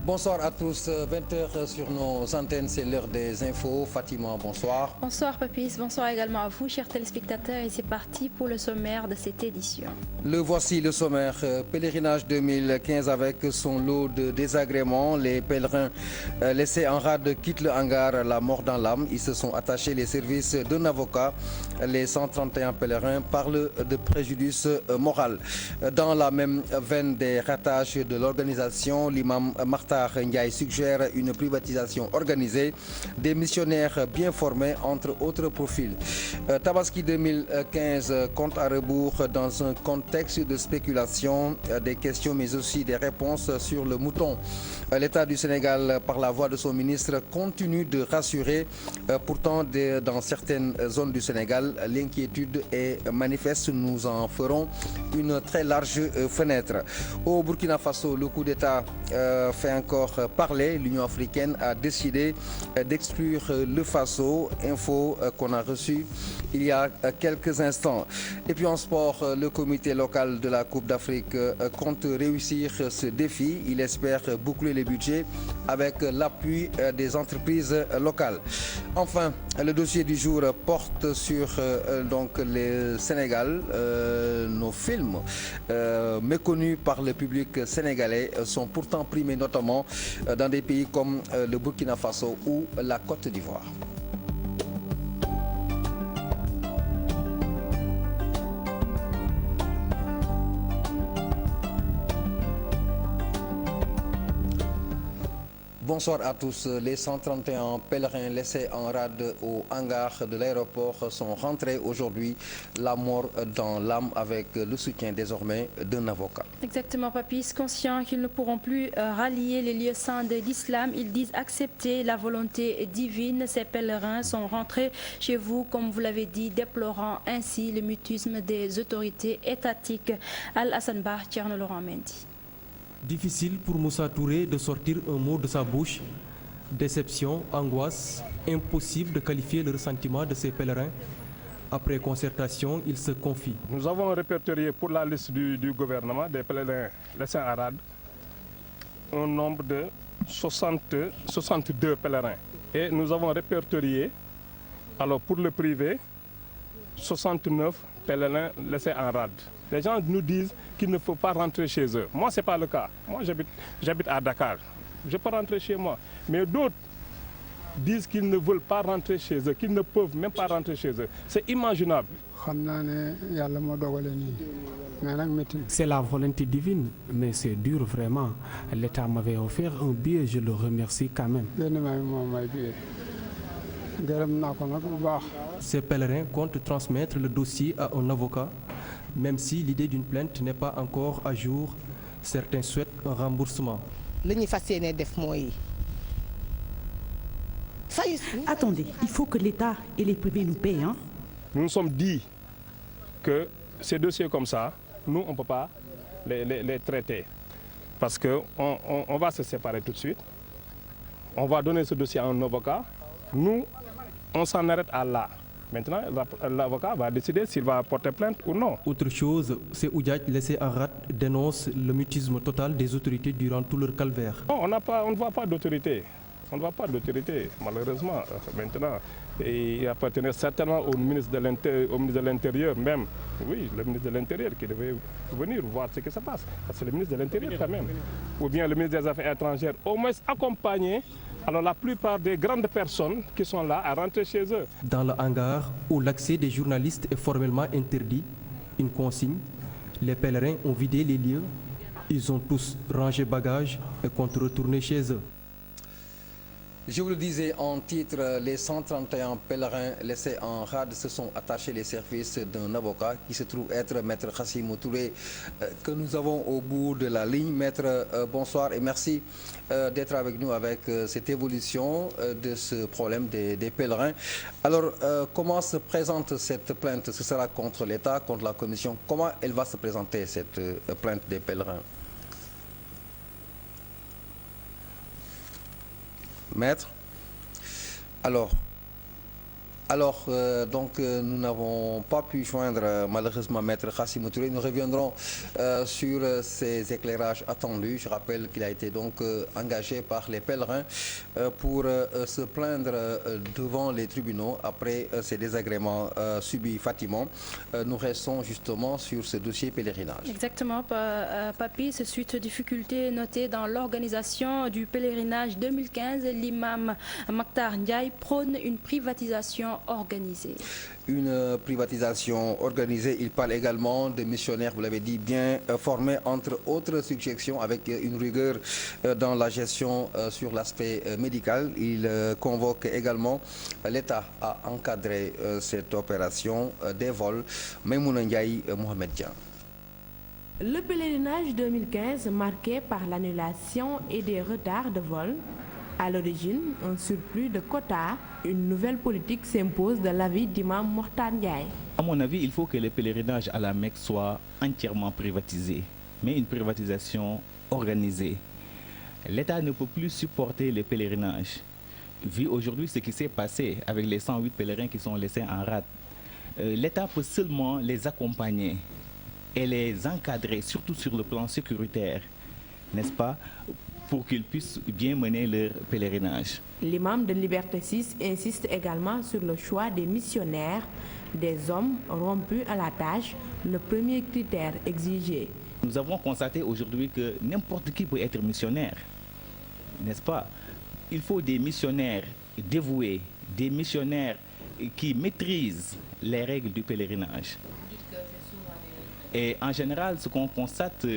Bonsoir à tous, 20h sur nos antennes, c'est l'heure des infos. Fatima, bonsoir. Bonsoir Papis, bonsoir également à vous chers téléspectateurs et c'est parti pour le sommaire de cette édition. Le voici le sommaire, pèlerinage 2015 avec son lot de désagréments. Les pèlerins laissés en rade quittent le hangar, la mort dans l'âme. Ils se sont attachés les services d'un avocat. Les 131 pèlerins parlent de préjudice moral. Dans la même veine des ratages de l'organisation, l'imam Marta Ndiaye suggère une privatisation organisée des missionnaires bien formés entre autres profils. Tabaski 2015 compte à rebours dans un contexte de spéculation, des questions mais aussi des réponses sur le mouton. L'État du Sénégal, par la voix de son ministre, continue de rassurer. Pourtant, dans certaines zones du Sénégal, l'inquiétude est manifeste. Nous en ferons une très large fenêtre. Au Burkina Faso, le coup d'État fait encore parler. L'Union africaine a décidé d'exclure le Faso. Info qu'on a reçue il y a quelques instants. Et puis en sport, le comité local de la Coupe d'Afrique compte réussir ce défi. Il espère boucler les budgets avec l'appui des entreprises locales. Enfin, le dossier du jour porte sur donc le Sénégal. Nos films méconnus par le public sénégalais sont pourtant primés notamment dans des pays comme le Burkina Faso ou la Côte d'Ivoire. Bonsoir à tous. Les 131 pèlerins laissés en rade au hangar de l'aéroport sont rentrés aujourd'hui, la mort dans l'âme avec le soutien désormais d'un avocat. Exactement Papis, conscients qu'ils ne pourront plus rallier les lieux saints de l'islam, ils disent accepter la volonté divine. Ces pèlerins sont rentrés chez vous, comme vous l'avez dit, déplorant ainsi le mutisme des autorités étatiques. Al-Hassan Bah, Thierno Laurent Mendy. Difficile pour Moussa Touré de sortir un mot de sa bouche. Déception, angoisse, impossible de qualifier le ressentiment de ces pèlerins. Après concertation, il se confie. Nous avons répertorié pour la liste du gouvernement des pèlerins laissés en rade un nombre de 62 pèlerins. Et nous avons répertorié, alors pour le privé, 69 pèlerins laissés en rade. Les gens nous disent qu'il ne faut pas rentrer chez eux. Moi, ce n'est pas le cas. Moi, j'habite à Dakar. Je peux rentrer chez moi. Mais d'autres disent qu'ils ne veulent pas rentrer chez eux, qu'ils ne peuvent même pas rentrer chez eux. C'est imaginable. C'est la volonté divine, mais c'est dur vraiment. L'État m'avait offert un billet, je le remercie quand même. Ces pèlerins comptent transmettre le dossier à un avocat. Même si l'idée d'une plainte n'est pas encore à jour, certains souhaitent un remboursement. Attendez, il faut que l'État et les privés nous payent. Hein? Nous nous sommes dit que ces dossiers comme ça, nous, on ne peut pas les traiter. Parce qu'on va se séparer tout de suite. On va donner ce dossier à un avocat. Nous, on s'en arrête à là. Maintenant, l'avocat va décider s'il va porter plainte ou non. Autre chose, ces Oudjadj laissés en rade dénoncent le mutisme total des autorités durant tout leur calvaire. Non, on ne voit pas d'autorité. On ne voit pas d'autorité, malheureusement. Maintenant, il appartenait certainement au ministre de l'Intérieur même. Oui, le ministre de l'Intérieur qui devait venir voir ce qui se passe. C'est le ministre de l'Intérieur quand même. Ou bien le ministre des Affaires étrangères, au moins accompagné. Alors la plupart des grandes personnes qui sont là à rentrer chez eux. Dans le hangar où l'accès des journalistes est formellement interdit, une consigne, les pèlerins ont vidé les lieux, ils ont tous rangé bagages et comptent retourner chez eux. Je vous le disais en titre, les 131 pèlerins laissés en rade se sont attachés les services d'un avocat qui se trouve être Maître Khassimou Touré, que nous avons au bout de la ligne. Maître, bonsoir et merci d'être avec nous avec cette évolution de ce problème des pèlerins. Alors, comment se présente cette plainte? Ce sera contre l'État, contre la Commission. Comment elle va se présenter, cette plainte des pèlerins? Maître. Alors, Alors, nous n'avons pas pu joindre malheureusement Maître Khassimou Touré. Nous reviendrons sur ces éclairages attendus. Je rappelle qu'il a été donc engagé par les pèlerins pour se plaindre devant les tribunaux après ces désagréments subis Fatima. Nous restons justement sur ce dossier pèlerinage. Exactement, Papi. C'est suite aux difficultés notées dans l'organisation du pèlerinage 2015. L'imam Makhtar Ndiaye prône une privatisation organisée. Une privatisation organisée. Il parle également de missionnaires, vous l'avez dit, bien formés, entre autres suggestions, avec une rigueur dans la gestion sur l'aspect médical. Il convoque également l'État à encadrer cette opération des vols. Maïmouna Ndiaye, Mohamed Dian. Le pèlerinage 2015 marqué par l'annulation et des retards de vol. À l'origine, un surplus de quotas, une nouvelle politique s'impose de l'avis d'Imam Makhtar Ndiaye. À mon avis, il faut que les pèlerinages à la Mecque soient entièrement privatisés, mais une privatisation organisée. L'État ne peut plus supporter les pèlerinages. Vu aujourd'hui ce qui s'est passé avec les 108 pèlerins qui sont laissés en rade, l'État peut seulement les accompagner et les encadrer, surtout sur le plan sécuritaire, n'est-ce pas, pour qu'ils puissent bien mener leur pèlerinage. L'imam de Liberté 6 insiste également sur le choix des missionnaires, des hommes rompus à la tâche, le premier critère exigé. Nous avons constaté aujourd'hui que n'importe qui peut être missionnaire, n'est-ce pas? Il faut des missionnaires dévoués, des missionnaires qui maîtrisent les règles du pèlerinage. Et en général, ce qu'on constate,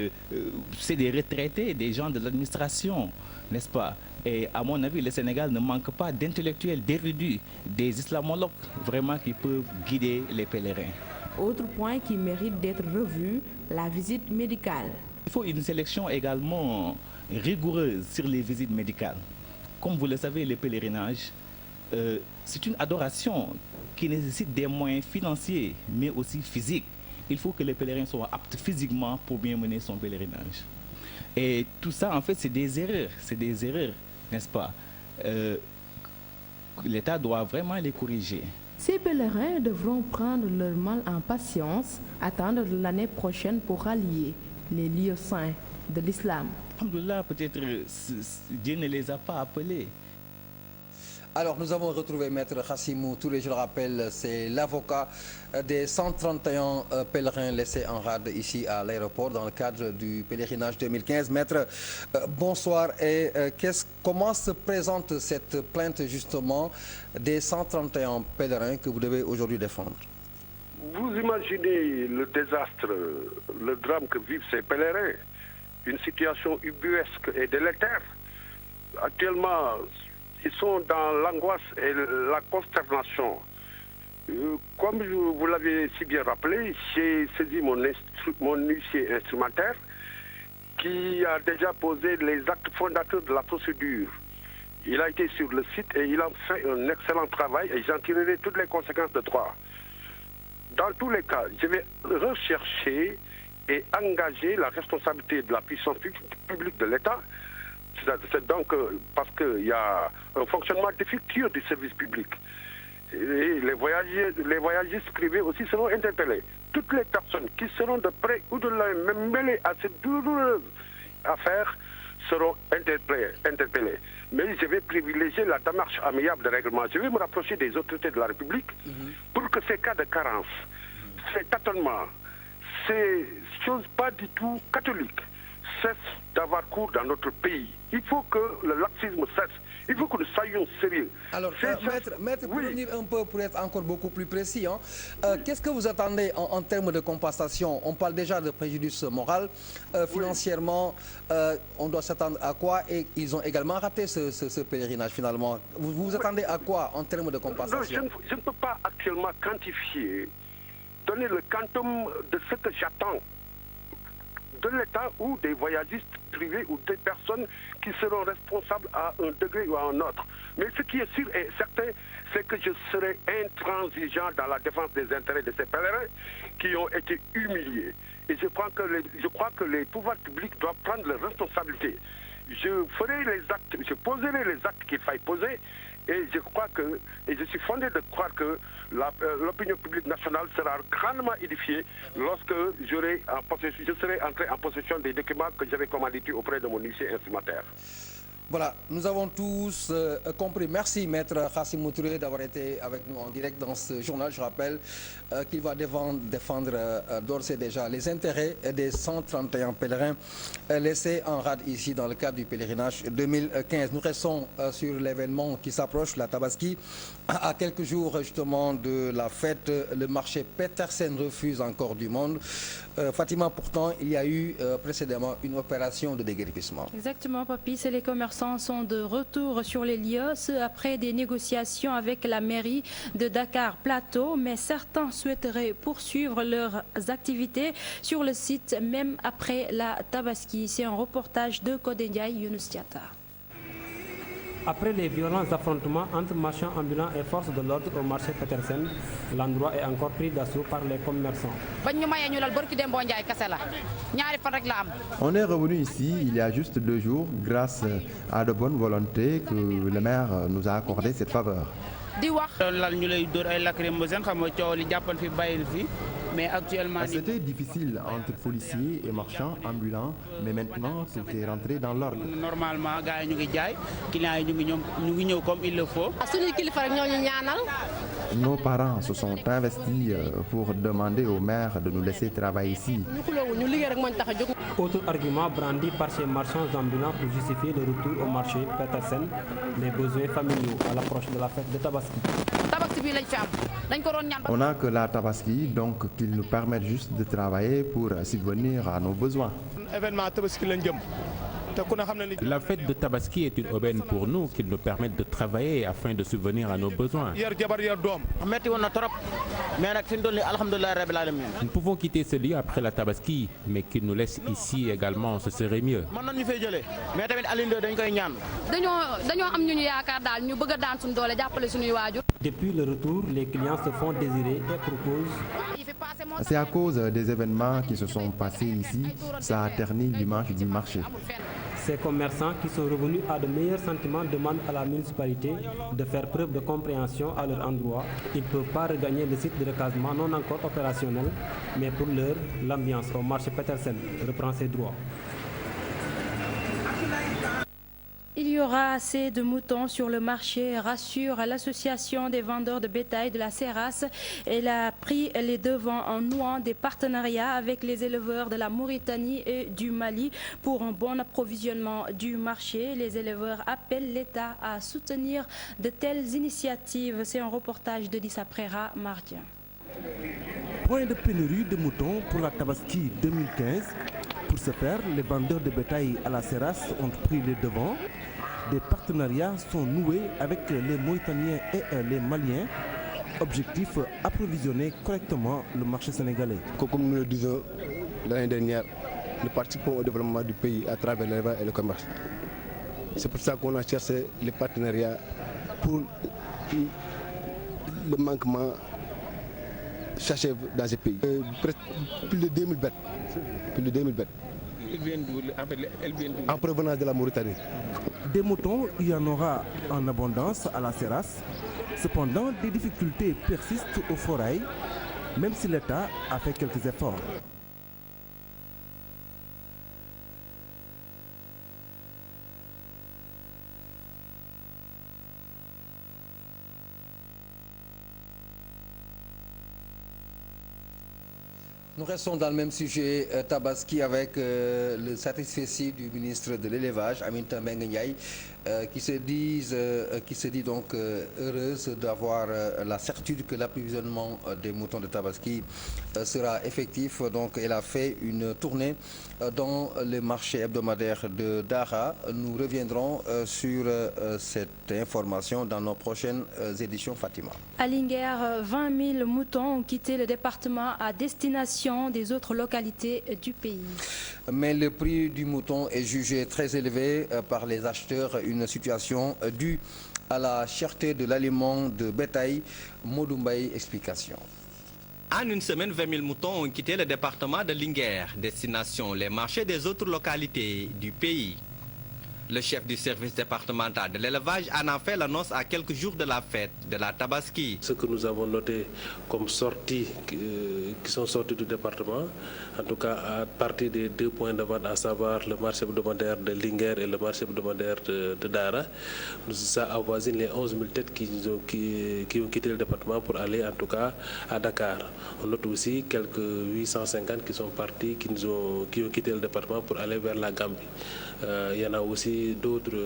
c'est des retraités, des gens de l'administration, n'est-ce pas? Et à mon avis, le Sénégal ne manque pas d'intellectuels, d'érudits, des islamologues vraiment qui peuvent guider les pèlerins. Autre point qui mérite d'être revu, la visite médicale. Il faut une sélection également rigoureuse sur les visites médicales. Comme vous le savez, les pèlerinages, c'est une adoration qui nécessite des moyens financiers, mais aussi physiques. Il faut que les pèlerins soient aptes physiquement pour bien mener son pèlerinage. Et tout ça, en fait, c'est des erreurs, n'est-ce pas? L'État doit vraiment les corriger. Ces pèlerins devront prendre leur mal en patience, attendre l'année prochaine pour rallier les lieux saints de l'islam. Alhamdoulilah, peut-être Dieu ne les a pas appelés. Alors, nous avons retrouvé Maître Khassimou Touré, je le rappelle, c'est l'avocat des 131 pèlerins laissés en rade ici à l'aéroport dans le cadre du pèlerinage 2015. Maître, bonsoir. Et comment se présente cette plainte justement des 131 pèlerins que vous devez aujourd'hui défendre? Vous imaginez le désastre, le drame que vivent ces pèlerins, une situation ubuesque et délétère. Actuellement, ils sont dans l'angoisse et la consternation. Comme vous l'avez si bien rappelé, j'ai saisi mon huissier instrumentaire qui a déjà posé les actes fondateurs de la procédure. Il a été sur le site et il a fait un excellent travail et j'en tirerai toutes les conséquences de droit. Dans tous les cas, je vais rechercher et engager la responsabilité de la puissance publique de l'État. C'est donc parce qu'il y a un fonctionnement défectueux du service public. Et les voyagistes privés aussi seront interpellés. Toutes les personnes qui seront de près ou de loin même mêlées à cette douloureuse affaire seront interpellées. Mais je vais privilégier la démarche amiable de règlement. Je vais me rapprocher des autorités de la République pour que ces cas de carence, ces tâtonnements, ces choses pas du tout catholiques cessent d'avoir cours dans notre pays. Il faut que le laxisme cesse. Il faut que nous soyons sérieux. Alors, maître, pour venir un peu, pour être encore beaucoup plus précis, qu'est-ce que vous attendez en termes de compensation? On parle déjà de préjudice moral. Financièrement, on doit s'attendre à quoi? Et ils ont également raté ce pèlerinage finalement. Vous vous attendez à quoi en termes de compensation? Non, je ne peux pas actuellement quantifier, donner le quantum de ce que j'attends de l'État ou des voyagistes privés ou des personnes qui seront responsables à un degré ou à un autre. Mais ce qui est sûr et certain, c'est que je serai intransigeant dans la défense des intérêts de ces pèlerins qui ont été humiliés. Et je crois que les pouvoirs publics doivent prendre leurs responsabilités. je ferai les actes, je poserai les actes qu'il faille poser. Et je crois que, et je suis fondé de croire que l'opinion publique nationale sera grandement édifiée lorsque je serai entré en possession des documents que j'avais commandités auprès de mon huissier instrumentaire. Voilà, nous avons tous compris. Merci Maître Khassimou Touré d'avoir été avec nous en direct dans ce journal. Je rappelle qu'il va défendre d'ores et déjà les intérêts des 131 pèlerins laissés en rade ici dans le cadre du pèlerinage 2015. Nous restons sur l'événement qui s'approche, la Tabaski. À quelques jours justement de la fête, le marché Petersen refuse encore du monde. Fatima, pourtant, il y a eu précédemment une opération de déguerpissement. Exactement, Papy. C'est les commerçants sont de retour sur les lieux, après des négociations avec la mairie de Dakar Plateau, mais certains souhaiteraient poursuivre leurs activités sur le site même après la Tabaski. C'est un reportage de Kodendiaï Younous Diatta. Après les violents affrontements entre marchands ambulants et forces de l'ordre au marché Petersen, l'endroit est encore pris d'assaut par les commerçants. On est revenu ici il y a juste 2 jours grâce à de bonnes volontés que le maire nous a accordé cette faveur. C'était difficile entre policiers et marchands ambulants, mais maintenant tout est rentré dans l'ordre. Normalement, comme il le faut. Nos parents se sont investis pour demander au maire de nous laisser travailler ici. Autre argument brandi par ces marchands ambulants pour justifier le retour au marché Petersen, les besoins familiaux à l'approche de la fête de Tabaski. On n'a que la Tabaski, donc qu'ils nous permettent juste de travailler pour subvenir à nos besoins. La fête de Tabaski est une aubaine pour nous qui nous permettent de travailler afin de subvenir à nos besoins. Nous pouvons quitter ce lieu après la Tabaski, mais qu'ils nous laissent ici également, ce serait mieux. Depuis le retour, les clients se font désirer et proposent. C'est à cause des événements qui se sont passés ici, ça a terni l'image du marché. Ces commerçants qui sont revenus à de meilleurs sentiments demandent à la municipalité de faire preuve de compréhension à leur endroit. Ils ne peuvent pas regagner le site de recasement non encore opérationnel, mais pour l'heure, l'ambiance au marché Petersen reprend ses droits. Il y aura assez de moutons sur le marché, rassure l'association des vendeurs de bétail de la Seras. Elle a pris les devants en nouant des partenariats avec les éleveurs de la Mauritanie et du Mali pour un bon approvisionnement du marché. Les éleveurs appellent l'État à soutenir de telles initiatives. C'est un reportage de Dissa Prera Mardien. Point de pénurie de moutons pour la Tabaski 2015. Pour ce faire, les vendeurs de bétail à la Seras ont pris les devants. Des partenariats sont noués avec les Mauritaniens et les Maliens. Objectif, approvisionner correctement le marché sénégalais. Comme nous le disons l'année dernière, nous participons au développement du pays à travers l'élevage et le commerce. C'est pour ça qu'on a cherché les partenariats pour le manquement s'achève dans ce pays. Plus de 2000 bêtes. Plus de 2000 bêtes. En provenance de la Mauritanie. Des moutons, il y en aura en abondance à la Seras. Cependant, des difficultés persistent au forail, même si l'État a fait quelques efforts. Nous restons dans le même sujet Tabaski avec le satisfecit du ministre de l'élevage, Aminata Mbengue Ndiaye, qui se dit donc heureuse d'avoir la certitude que l'approvisionnement des moutons de Tabaski sera effectif. Donc elle a fait une tournée dans le marché hebdomadaire de Dara. Nous reviendrons sur cette information dans nos prochaines éditions, Fatima. À Linguère, 20 000 moutons ont quitté le département à destination des autres localités du pays. Mais le prix du mouton est jugé très élevé par les acheteurs, une situation due à la cherté de l'aliment de bétail. Modoumbay, explication. En une semaine, 20 000 moutons ont quitté le département de Linguère, destination les marchés des autres localités du pays. Le chef du service départemental de l'élevage en a fait l'annonce à quelques jours de la fête de la Tabaski. Ce que nous avons noté comme sorties qui sont sorties du département, en tout cas à partir des 2 points de vente, à savoir le marché hebdomadaire de Linguer et le marché hebdomadaire de Dara, ça avoisine les 11 000 têtes qui ont quitté le département pour aller en tout cas à Dakar. On note aussi quelques 850 qui sont partis, qui ont quitté le département pour aller vers la Gambie. Il y en a aussi d'autres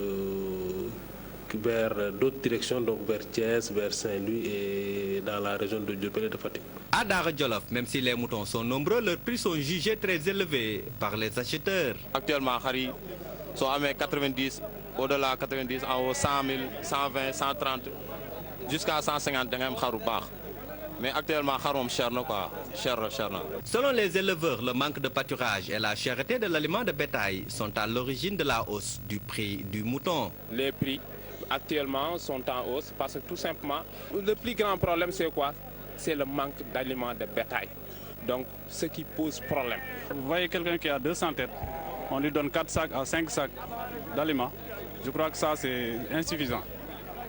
vers d'autres directions, donc vers Thiès, vers Saint-Louis et dans la région de Diourbel et de Fatick. À Dara Djolof, même si les moutons sont nombreux, leurs prix sont jugés très élevés par les acheteurs. Actuellement, Khari sont à 90, au-delà 90, en haut 100 000, 120, 130, jusqu'à 150 000. Mais actuellement, cher. Selon les éleveurs, le manque de pâturage et la cherté de l'aliment de bétail sont à l'origine de la hausse du prix du mouton. Les prix actuellement sont en hausse parce que tout simplement, le plus grand problème c'est quoi? C'est le manque d'aliments de bétail. Donc, ce qui pose problème. Vous voyez quelqu'un qui a 200 têtes, on lui donne 4 sacs à 5 sacs d'aliments. Je crois que ça c'est insuffisant.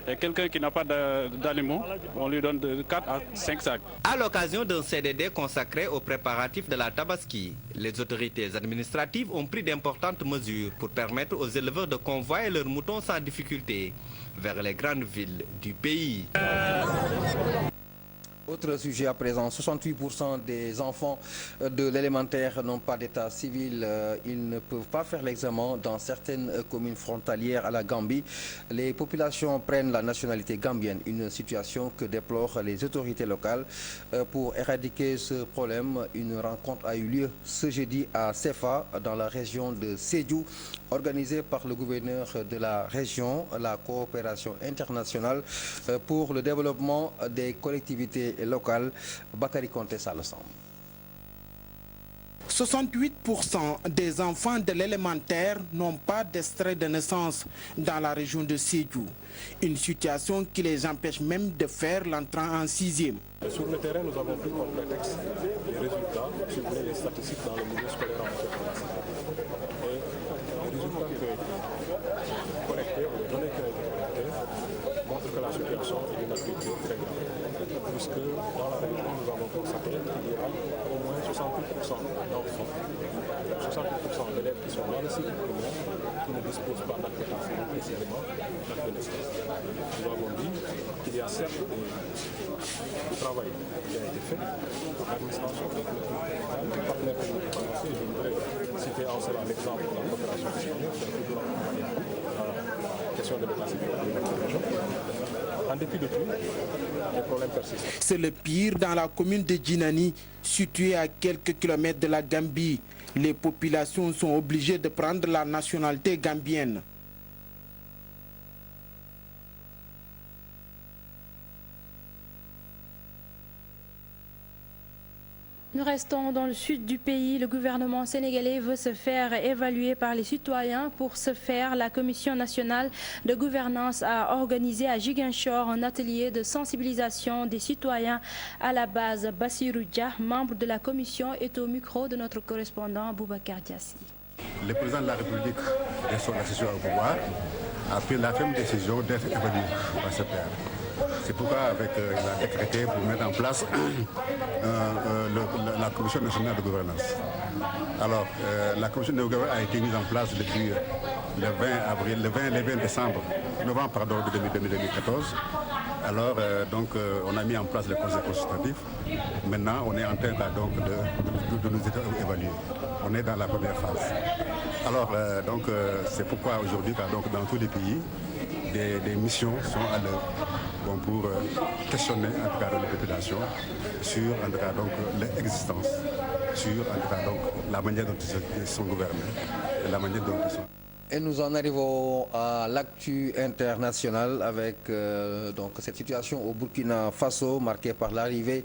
Et quelqu'un qui n'a pas d'aliments, on lui donne de 4 à 5 sacs. À l'occasion d'un CDD consacré aux préparatifs de la Tabaski, les autorités administratives ont pris d'importantes mesures pour permettre aux éleveurs de convoyer leurs moutons sans difficulté vers les grandes villes du pays. Autre sujet à présent, 68% des enfants de l'élémentaire n'ont pas d'état civil. Ils ne peuvent pas faire l'examen dans certaines communes frontalières à la Gambie. Les populations prennent la nationalité gambienne, une situation que déplorent les autorités locales. Pour éradiquer ce problème, une rencontre a eu lieu ce jeudi à Sefa, dans la région de Sédhiou, organisée par le gouverneur de la région, la coopération internationale pour le développement des collectivités locales. Bakary Konté Salosam. 68% des enfants de l'élémentaire n'ont pas d'extrait de naissance dans la région de Sédhiou. Une situation qui les empêche même de faire l'entrée en 6e. Sur le terrain, nous avons pris comme prétexte les résultats, si vous voulez, les statistiques dans le milieu scolaire en matière. Et les résultats qui ont été collectés, les données qui ont été collectées, montrent que la situation est d'une acuité très grave. Puisque dans la région, nous avons constaté qu'il y a au moins 68% d'enfants, 68% d'élèves qui sont dans le cycle primaire, qui ne disposent pas d'acte précisément d'acte de naissance. Nous avons dit qu'il y a certes du travail qui a été fait pour l'administration des partenaires publics financiers. Je voudrais citer en cela l'exemple de la coopération extérieure qui a toujours accompagné la question de l'état civil de la région. En dépit de tout, les problèmes persistent. C'est le pire dans la commune de Djinani, située à quelques kilomètres de la Gambie. Les populations sont obligées de prendre la nationalité gambienne. Nous restons dans le sud du pays. Le gouvernement sénégalais veut se faire évaluer par les citoyens. Pour ce faire, la Commission nationale de gouvernance a organisé à Ziguinchor un atelier de sensibilisation des citoyens à la base. Bassirou Dia, membre de la commission, est au micro de notre correspondant Boubacar Diassi. Le président de la République, dès son accession au pouvoir, a pris la ferme décision d'être évalué par ce père. C'est pourquoi il a décrété pour mettre en place la Commission nationale de gouvernance. Alors, la Commission de gouvernance a été mise en place depuis le 20 décembre, novembre de 2014. Alors, on a mis en place le conseil consultatif. Maintenant, on est en train de nous évaluer. On est dans la première phase. Alors, c'est pourquoi aujourd'hui, dans tous les pays, des missions sont à l'œuvre pour questionner en tout cas les populations sur l'existence, sur la manière dont ils sont gouvernés et la manière dont ils sont. Et nous en arrivons à l'actu international avec cette situation au Burkina Faso marquée par l'arrivée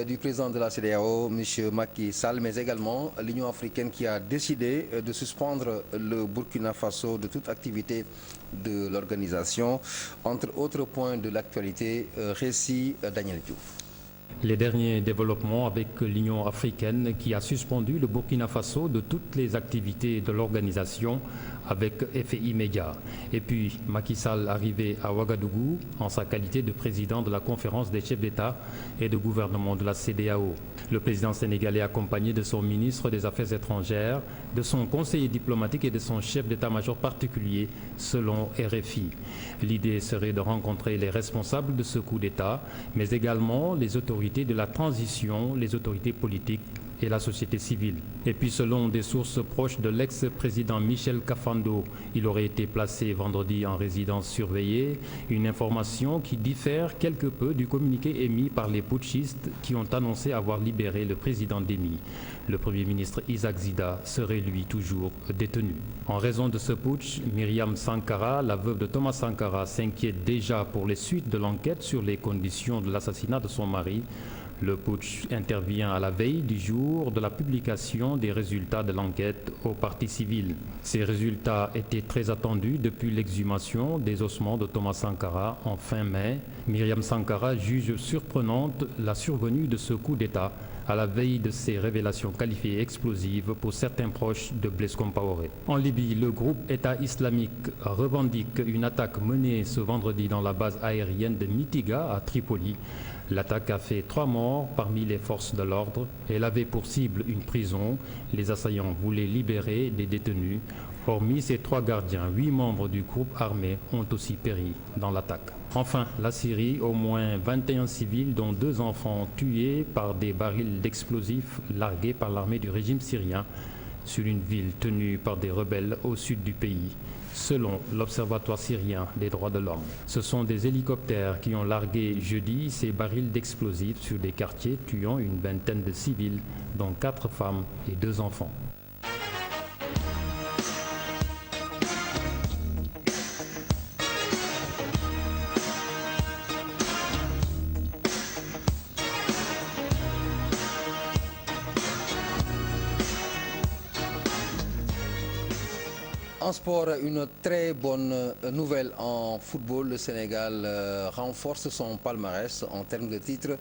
du président de la CEDEAO, M. Macky Sall, mais également l'Union africaine qui a décidé de suspendre le Burkina Faso de toute activité de l'organisation. Entre autres points de l'actualité, récit Daniel Diouf. Les derniers développements avec l'Union africaine qui a suspendu le Burkina Faso de toutes les activités de l'organisation avec effet immédiat. Et puis Macky Sall arrivé à Ouagadougou en sa qualité de président de la conférence des chefs d'État et de gouvernement de la CEDEAO. Le président sénégalais accompagné de son ministre des Affaires étrangères, de son conseiller diplomatique et de son chef d'état-major particulier selon RFI. L'idée serait de rencontrer les responsables de ce coup d'État, mais également les autorités de la transition, les autorités politiques et la société civile. Et puis selon des sources proches de l'ex-président Michel Kafando, il aurait été placé vendredi en résidence surveillée, une information qui diffère quelque peu du communiqué émis par les putschistes qui ont annoncé avoir libéré le président Démy. Le Premier ministre Isaac Zida serait lui toujours détenu. En raison de ce putsch, Myriam Sankara, la veuve de Thomas Sankara, s'inquiète déjà pour les suites de l'enquête sur les conditions de l'assassinat de son mari. Le putsch intervient à la veille du jour de la publication des résultats de l'enquête aux parties civiles. Ces résultats étaient très attendus depuis l'exhumation des ossements de Thomas Sankara en fin mai. Myriam Sankara juge surprenante la survenue de ce coup d'État à la veille de ces révélations qualifiées explosives pour certains proches de Blaise Compaoré. En Libye, le groupe État islamique revendique une attaque menée ce vendredi dans la base aérienne de Mitiga à Tripoli. L'attaque a fait 3 morts parmi les forces de l'ordre. Elle avait pour cible une prison. Les assaillants voulaient libérer des détenus. Hormis ces 3 gardiens, 8 membres du groupe armé ont aussi péri dans l'attaque. Enfin, la Syrie, au moins 21 civils, dont 2 enfants tués par des barils d'explosifs largués par l'armée du régime syrien sur une ville tenue par des rebelles au sud du pays. Selon l'Observatoire syrien des droits de l'homme, ce sont des hélicoptères qui ont largué jeudi ces barils d'explosifs sur des quartiers, tuant une vingtaine de civils, dont 4 femmes et 2 enfants. En sport, une très bonne nouvelle en football. Le Sénégal renforce son palmarès en termes de titres.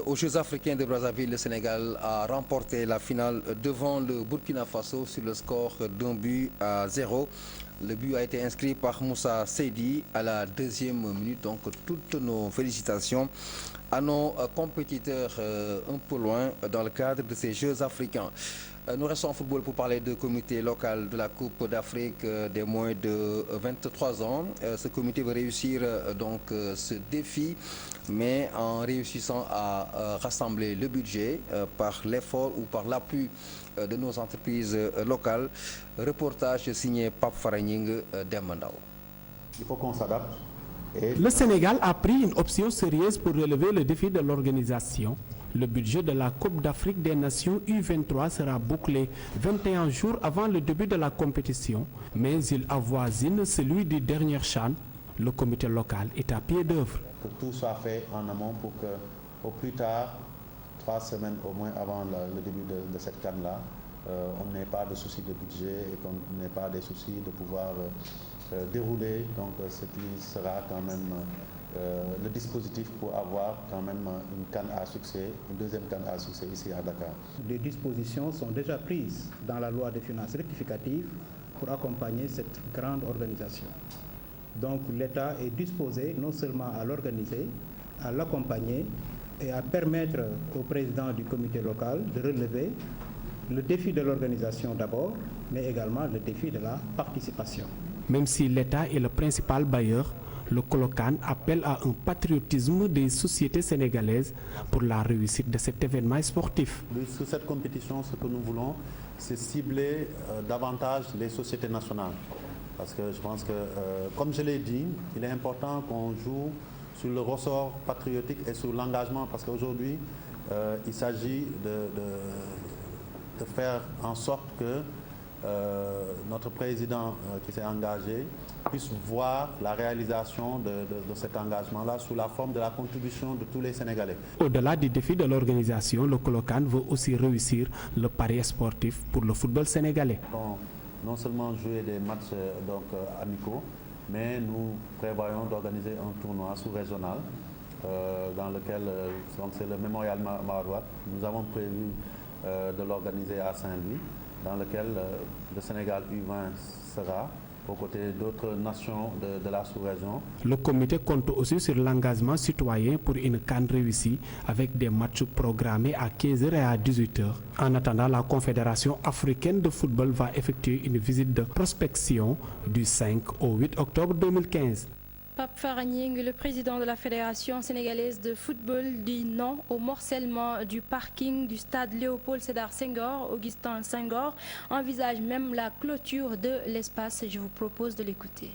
Aux Jeux africains de Brazzaville, le Sénégal a remporté la finale devant le Burkina Faso sur le score d'1-0. Le but a été inscrit par Moussa Seydi à la 2e minute. Donc toutes nos félicitations à nos compétiteurs un peu loin dans le cadre de ces Jeux africains. Nous restons en football pour parler du comité local de la Coupe d'Afrique des moins de 23 ans. Ce comité veut réussir donc ce défi, mais en réussissant à rassembler le budget par l'effort ou par l'appui de nos entreprises locales. Reportage signé Pape Faragning d'Emmandao. Il faut qu'on s'adapte. Le Sénégal a pris une option sérieuse pour relever le défi de l'organisation. Le budget de la Coupe d'Afrique des Nations U23 sera bouclé 21 jours avant le début de la compétition, mais il avoisine celui du dernier CHAN. Le comité local est à pied d'œuvre. Que tout soit fait en amont pour que, au plus tard, 3 semaines au moins avant le début de cette CAN-là, on n'ait pas de soucis de budget et qu'on n'ait pas des soucis de pouvoir dérouler donc, ce qui sera quand même le dispositif pour avoir quand même une CAN à succès, une deuxième CAN à succès ici à Dakar. Des dispositions sont déjà prises dans la loi des finances rectificatives pour accompagner cette grande organisation. Donc l'État est disposé non seulement à l'organiser, à l'accompagner et à permettre au président du comité local de relever le défi de l'organisation d'abord, mais également le défi de la participation. Même si l'État est le principal bailleur, le Colocan appelle à un patriotisme des sociétés sénégalaises pour la réussite de cet événement sportif. Sur cette compétition, ce que nous voulons, c'est cibler davantage les sociétés nationales. Parce que je pense que, comme je l'ai dit, il est important qu'on joue sur le ressort patriotique et sur l'engagement. Parce qu'aujourd'hui, il s'agit de faire en sorte que notre président qui s'est engagé puisse voir la réalisation de cet engagement-là sous la forme de la contribution de tous les Sénégalais. Au-delà du défi de l'organisation, le Colocan veut aussi réussir le pari sportif pour le football sénégalais. Non seulement jouer des matchs amicaux, mais nous prévoyons d'organiser un tournoi sous-régional dans lequel c'est le mémorial Maharouat. Nous avons prévu de l'organiser à Saint-Louis, dans lequel le Sénégal U20 sera aux côtés d'autres nations de la sous-région. Le comité compte aussi sur l'engagement citoyen pour une CAN réussie avec des matchs programmés à 15h et à 18h. En attendant, la Confédération africaine de football va effectuer une visite de prospection du 5 au 8 octobre 2015. Pape Faragning, le président de la Fédération sénégalaise de football, dit non au morcellement du parking du stade Léopold Sédar Senghor, Augustin Senghor, envisage même la clôture de l'espace. Je vous propose de l'écouter.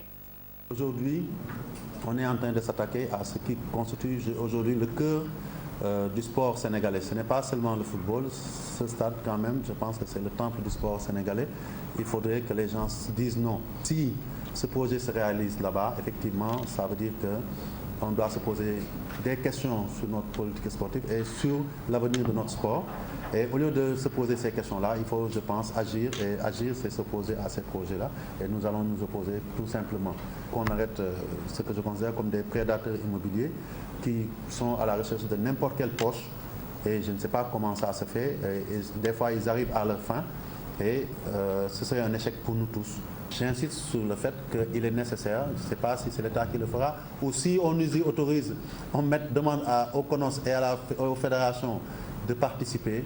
Aujourd'hui, on est en train de s'attaquer à ce qui constitue aujourd'hui le cœur du sport sénégalais. Ce n'est pas seulement le football, ce stade quand même, je pense que c'est le temple du sport sénégalais. Il faudrait que les gens disent non. Si ce projet se réalise là-bas, effectivement, ça veut dire qu'on doit se poser des questions sur notre politique sportive et sur l'avenir de notre sport. Et au lieu de se poser ces questions-là, il faut, je pense, agir. Et agir, c'est s'opposer à ces projets-là. Et nous allons nous opposer tout simplement. Qu'on arrête ce que je considère comme des prédateurs immobiliers qui sont à la recherche de n'importe quelle poche. Et je ne sais pas comment ça se fait. Et des fois, ils arrivent à leur fin. Et ce serait un échec pour nous tous. J'insiste sur le fait qu'il est nécessaire, je ne sais pas si c'est l'État qui le fera, ou si on nous y autorise, on demande au CONOS et aux fédérations de participer.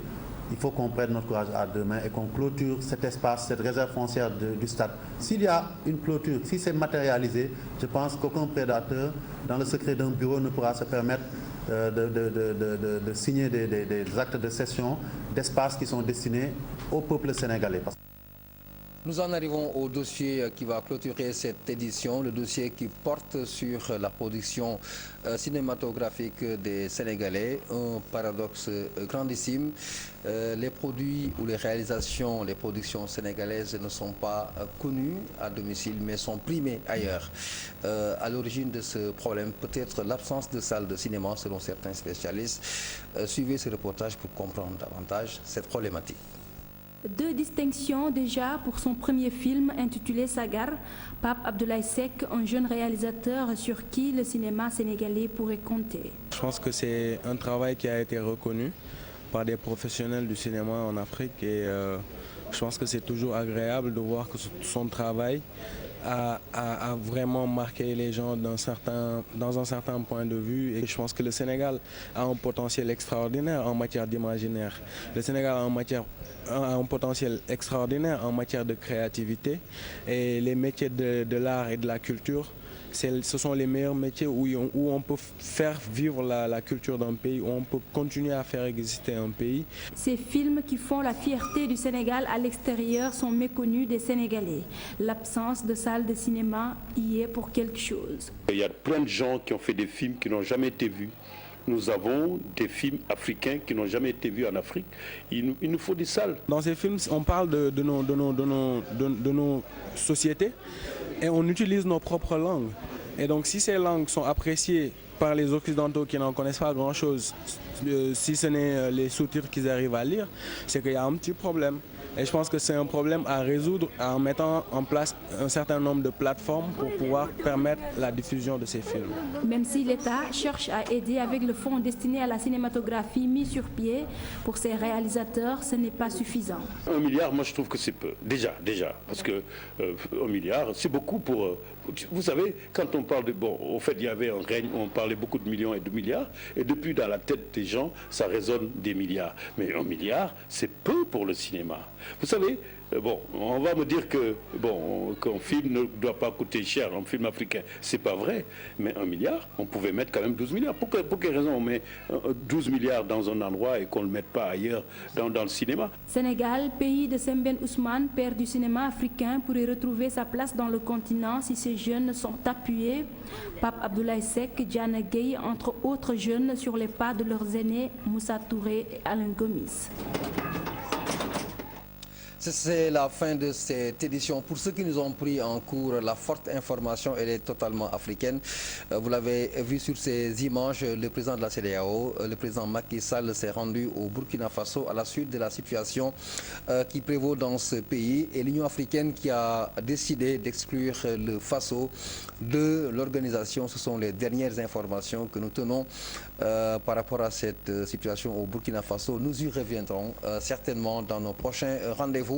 Il faut qu'on prenne notre courage à deux mains et qu'on clôture cet espace, cette réserve foncière du stade. S'il y a une clôture, si c'est matérialisé, je pense qu'aucun prédateur, dans le secret d'un bureau, ne pourra se permettre de signer des actes de cession d'espaces qui sont destinés au peuple sénégalais. Nous en arrivons au dossier qui va clôturer cette édition, le dossier qui porte sur la production cinématographique des Sénégalais. Un paradoxe grandissime. Les produits ou les réalisations, les productions sénégalaises ne sont pas connues à domicile, mais sont primées ailleurs. À l'origine de ce problème, peut-être l'absence de salles de cinéma, selon certains spécialistes. Suivez ce reportage pour comprendre davantage cette problématique. 2 distinctions déjà pour son premier film intitulé Sagar. Pape Abdoulaye Seck, un jeune réalisateur sur qui le cinéma sénégalais pourrait compter. Je pense que c'est un travail qui a été reconnu par des professionnels du cinéma en Afrique et je pense que c'est toujours agréable de voir que son travail a vraiment marqué les gens dans un certain point de vue. Et je pense que le Sénégal a un potentiel extraordinaire en matière d'imaginaire. Le Sénégal a un potentiel extraordinaire en matière de créativité. Et les métiers de l'art et de la culture, ce sont les meilleurs métiers où on peut faire vivre la culture d'un pays, où on peut continuer à faire exister un pays. Ces films qui font la fierté du Sénégal à l'extérieur sont méconnus des Sénégalais. L'absence de salles de cinéma y est pour quelque chose. Il y a plein de gens qui ont fait des films qui n'ont jamais été vus. Nous avons des films africains qui n'ont jamais été vus en Afrique. Il nous faut des salles. Dans ces films, on parle de nos sociétés et on utilise nos propres langues. Et donc si ces langues sont appréciées par les Occidentaux qui n'en connaissent pas grand-chose, si ce n'est les sous-titres qu'ils arrivent à lire, c'est qu'il y a un petit problème. Et je pense que c'est un problème à résoudre en mettant en place un certain nombre de plateformes pour pouvoir permettre la diffusion de ces films. Même si l'État cherche à aider avec le fonds destiné à la cinématographie mis sur pied, pour ces réalisateurs, ce n'est pas suffisant. 1 milliard, moi je trouve que c'est peu. Déjà. Parce que 1 milliard, c'est beaucoup pour... Vous savez, quand on parle de... Bon, au fait, il y avait un règne où on parlait beaucoup de millions et de milliards. Et depuis, dans la tête des gens, ça résonne des milliards. Mais 1 milliard, c'est peu pour le cinéma. Vous savez, bon, on va me dire qu'un film ne doit pas coûter cher, un film africain. C'est pas vrai. Mais 1 milliard, on pouvait mettre quand même 12 milliards. Pour quelle raison on met 12 milliards dans un endroit et qu'on ne le mette pas ailleurs dans le cinéma? Sénégal, pays de Sembène Ousmane, père du cinéma africain, pourrait retrouver sa place dans le continent si ces jeunes sont appuyés. Pape Abdoulaye Seck, Diana Gueye, entre autres jeunes, sur les pas de leurs aînés Moussa Touré et Alain Gomis. C'est la fin de cette édition. Pour ceux qui nous ont pris en cours, la forte information, elle est totalement africaine. Vous l'avez vu sur ces images, le président de la CEDEAO, le président Macky Sall, s'est rendu au Burkina Faso à la suite de la situation qui prévaut dans ce pays, et l'Union africaine qui a décidé d'exclure le Faso de l'organisation. Ce sont les dernières informations que nous tenons par rapport à cette situation au Burkina Faso. Nous y reviendrons certainement dans nos prochains rendez-vous.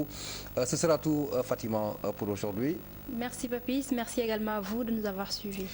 Ce sera tout, Fatima, pour aujourd'hui. Merci Papis, merci également à vous de nous avoir suivis.